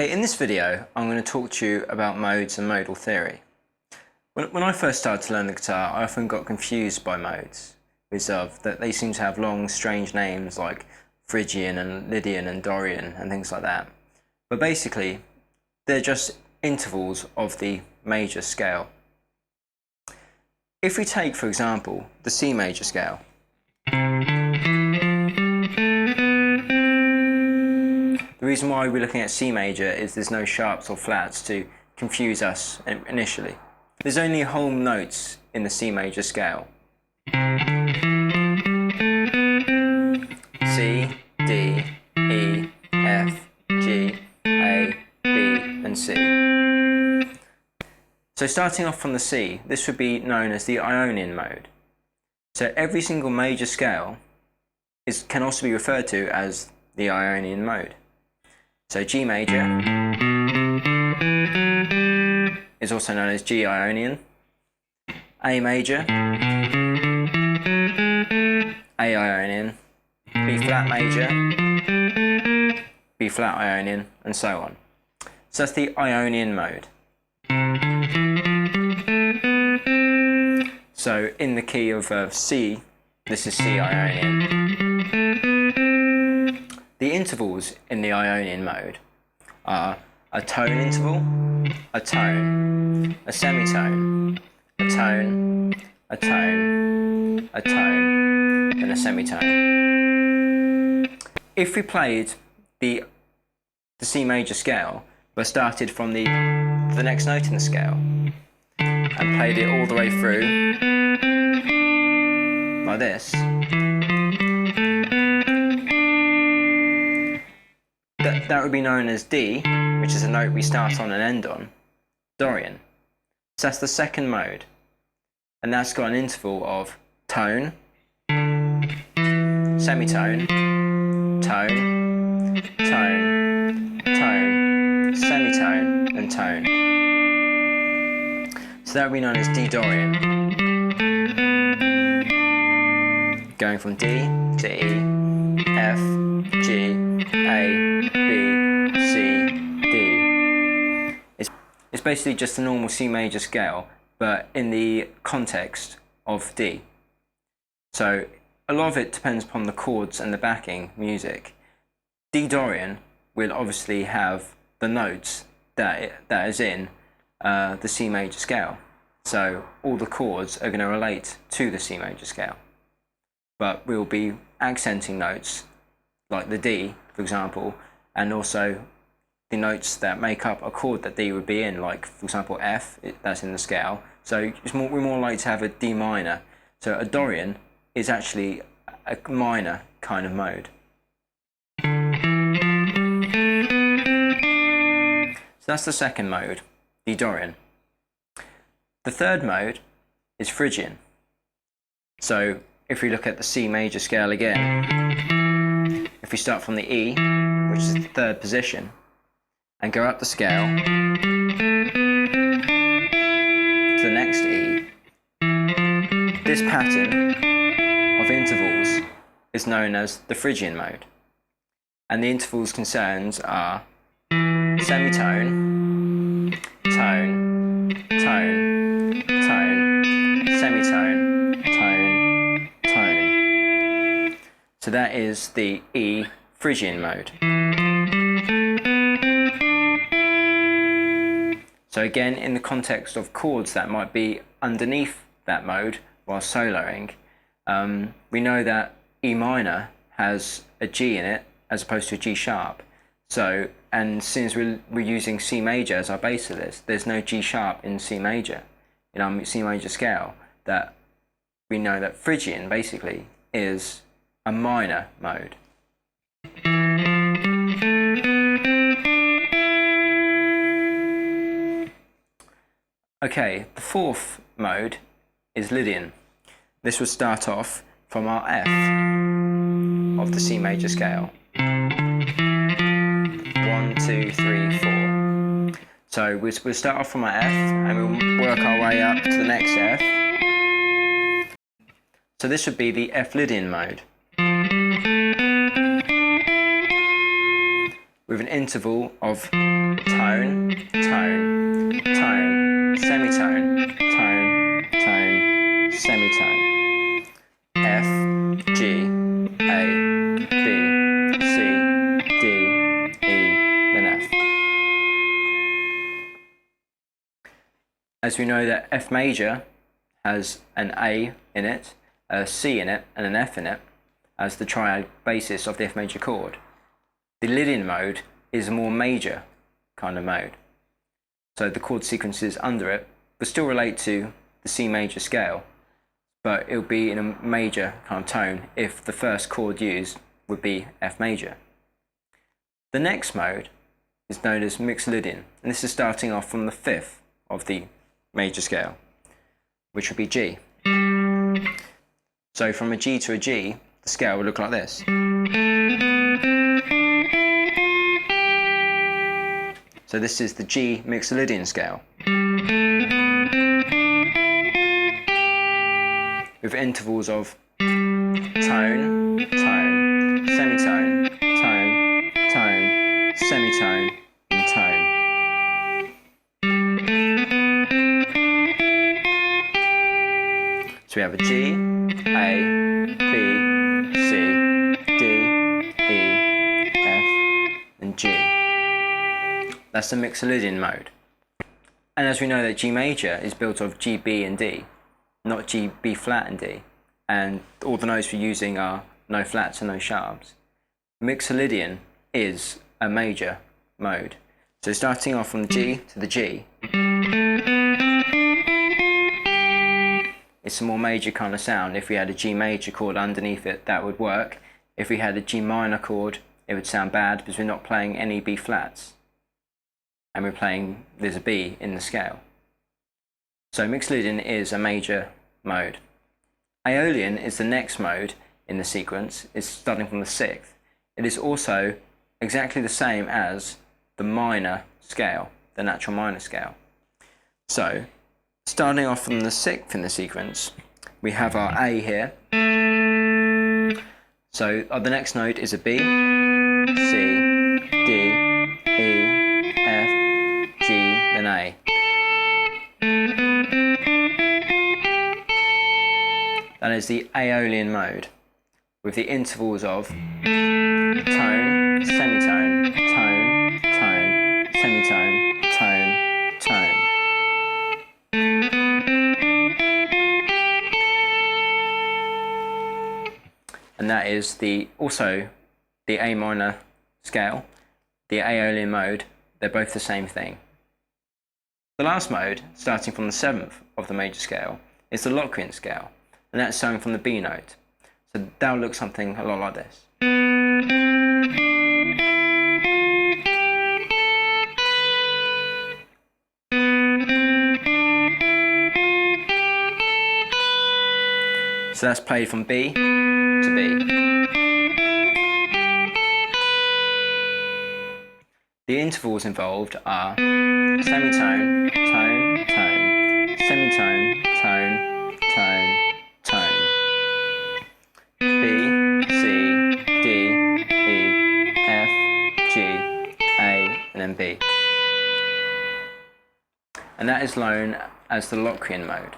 Okay, in this video I'm going to talk to you about modes and modal theory. When I first started to learn the guitar, I often got confused by modes, because that they seem to have long, strange names like Phrygian and Lydian and Dorian and things like that. But basically, they're just intervals of the major scale. If we take, for example, the C major scale, the reason why we're looking at C major is there's no sharps or flats to confuse us initially. There's only whole notes in the C major scale. C, D, E, F, G, A, B and C. So starting off from the C, this would be known as the Ionian mode. So every single major scale can also be referred to as the Ionian mode. So G major is also known as G Ionian, A major, A Ionian, B flat major, B flat Ionian, and so on. So that's the Ionian mode. So in the key of C, this is C Ionian. The intervals in the Ionian mode are a tone interval, a tone, a semitone, a tone, a tone, a tone, and a semitone. If we played the C major scale, but started from the next note in the scale and played it all the way through like this, that would be known as D, which is a note we start on and end on, Dorian. So that's the second mode, and that's got an interval of tone, semitone, tone, tone, tone, semitone, and tone. So that would be known as D Dorian, going from D to E, F, G, A, B, C, D. It's basically just a normal C major scale, but in the context of D. So a lot of it depends upon the chords and the backing music. D Dorian will obviously have the notes that is in the C major scale. So all the chords are going to relate to the C major scale. But we'll be accenting notes like the D, for example, and also the notes that make up a chord that D would be in, like for example F, that's in the scale. So we're more likely to have a D minor. So a Dorian is actually a minor kind of mode. So that's the second mode, D Dorian. The third mode is Phrygian. So if we look at the C major scale again, if we start from the E, which is the third position, and go up the scale to the next E, this pattern of intervals is known as the Phrygian mode. And the intervals concerned are semitone, tone, tone, tone, semitone, tone, tone. So that is the E Phrygian mode. So again, in the context of chords that might be underneath that mode while soloing, we know that E minor has a G in it as opposed to a G sharp. So, and since we're using C major as our base of this, there's no G sharp in C major, in our C major scale, that we know that Phrygian basically is a minor mode. Okay, the fourth mode is Lydian. This would start off from our F of the C major scale. 1, 2, 3, 4. So we'll start off from our F and we'll work our way up to the next F. So this would be the F Lydian mode. with an interval of tone, tone, tone, semitone, tone, tone, semitone. F, G, A, B, C, D, E, then F. As we know that F major has an A in it, a C in it, and an F in it as the triad basis of the F major chord, the Lydian mode is a more major kind of mode. So the chord sequences under it will still relate to the C major scale, but it'll be in a major kind of tone if the first chord used would be F major. The next mode is known as mixed Lydian, and this is starting off from the fifth of the major scale, which would be G. So from a G to a G, the scale would look like this. So this is the G mixed Lydian scale, with intervals of tone, tone, semitone, tone, tone, semitone, and tone. So we have a G, A, B, C, D, E, F, and G. That's the mixed Lydian mode. And as we know that G major is built of G, B, and D, not G, B flat, and D. And all the notes we're using are no flats and no sharps. Mixed Lydian is a major mode. So starting off from the G to the G, it's a more major kind of sound. If we had a G major chord underneath it, that would work. If we had a G minor chord, it would sound bad because we're not playing any B flats. And there's a B in the scale. So mixed Lydian is a major mode. Aeolian is the next mode in the sequence. It's starting from the sixth. It is also exactly the same as the minor scale, the natural minor scale. So, starting off from the sixth in the sequence, we have our A here. So the next note is a B, C, D, E, F, G, then A. That is the Aeolian mode, with the intervals of tone, semitone, tone, tone, semitone, tone, tone. And that is also the A minor scale, the Aeolian mode. They're both the same thing. The last mode, starting from the seventh of the major scale, is the Locrian scale, and that's starting from the B note. So that'll look something a lot like this. So that's played from B to B. The intervals involved are semitone, tone, tone, semitone, tone, tone, tone. B, C, D, E, F, G, A, and then B. And that is known as the Locrian mode.